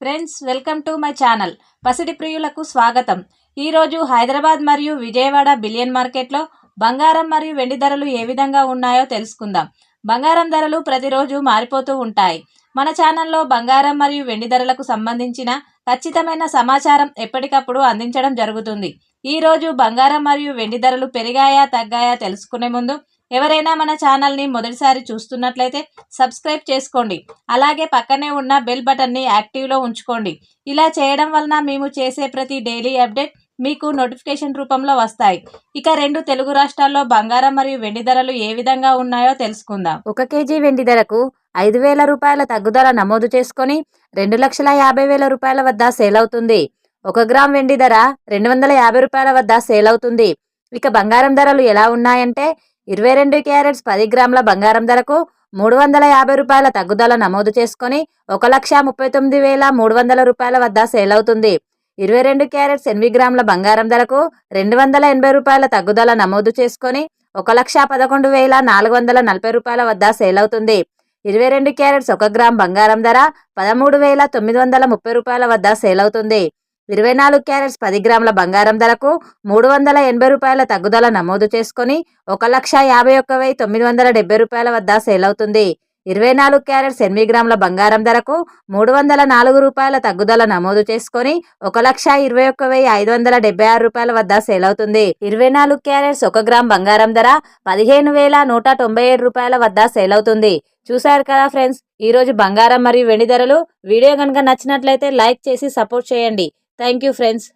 Friends, welcome to my channel. పసిడి ప్రియులకు స్వాగతం. ఈరోజు హైదరాబాద్ మరియు విజయవాడ బిలియన్ మార్కెట్లో బంగారం మరియు వెండి ధరలు ఏ విధంగా ఉన్నాయో తెలుసుకుందాం. బంగారం ధరలు ప్రతిరోజు మారిపోతూ ఉంటాయి. మన ఛానల్లో బంగారం మరియు వెండి ధరలకు సంబంధించిన ఖచ్చితమైన సమాచారం ఎప్పటికప్పుడు అందించడం జరుగుతుంది. ఈరోజు బంగారం మరియు వెండి ధరలు పెరిగాయా తగ్గాయా తెలుసుకునే ముందు ఎవరైనా మన ఛానల్ని మొదటిసారి చూస్తున్నట్లయితే సబ్స్క్రైబ్ చేసుకోండి. అలాగే పక్కనే ఉన్న బెల్ బటన్ని యాక్టివ్లో ఉంచుకోండి. ఇలా చేయడం వలన మేము చేసే ప్రతి డైలీ అప్డేట్ మీకు నోటిఫికేషన్ రూపంలో వస్తాయి. ఇక 2 తెలుగు రాష్ట్రాల్లో బంగారం మరియు వెండి ధరలు ఏ విధంగా ఉన్నాయో తెలుసుకుందాం. 1 కేజీ వెండి ధరకు 5,000 రూపాయల తగ్గుదల నమోదు చేసుకొని 2,50,000 రూపాయల వద్ద సేల్ అవుతుంది. 1 గ్రామ్ వెండి ధర 250 రూపాయల వద్ద సేల్ అవుతుంది. ఇక బంగారం ధరలు ఎలా ఉన్నాయంటే 22 క్యారెట్స్ 10 గ్రాముల బంగారం ధరకు 350 రూపాయల తగ్గుదల నమోదు చేసుకొని 1,39,300 రూపాయల వద్ద సేల్ అవుతుంది. 22 క్యారెట్స్ 8 గ్రాముల బంగారం ధరకు 280 రూపాయల తగ్గుదల నమోదు చేసుకొని 1,11,440 రూపాయల వద్ద సేల్ అవుతుంది. 22 క్యారెట్స్ 1 గ్రామ్ బంగారం ధర 13,930 రూపాయల వద్ద సేల్ అవుతుంది. 24 క్యారెట్స్ 10 గ్రాముల బంగారం ధరకు 380 రూపాయల తగ్గుదల నమోదు చేసుకొని 1,51,970 రూపాయల వద్ద సేల్ అవుతుంది. 24 క్యారెట్స్ 8 గ్రాముల బంగారం ధరకు 304 రూపాయల తగ్గుదల నమోదు చేసుకొని 1,21,576 రూపాయల వద్ద సేల్ అవుతుంది. 24 క్యారెట్స్ 1 గ్రామ్ బంగారం ధర 15,197 రూపాయల వద్ద సేల్ అవుతుంది. చూశారు కదా ఫ్రెండ్స్, ఈరోజు బంగారం మరియు వెండి ధరలు. వీడియో కనుక నచ్చినట్లయితే లైక్ చేసి సపోర్ట్ చేయండి. Thank you friends.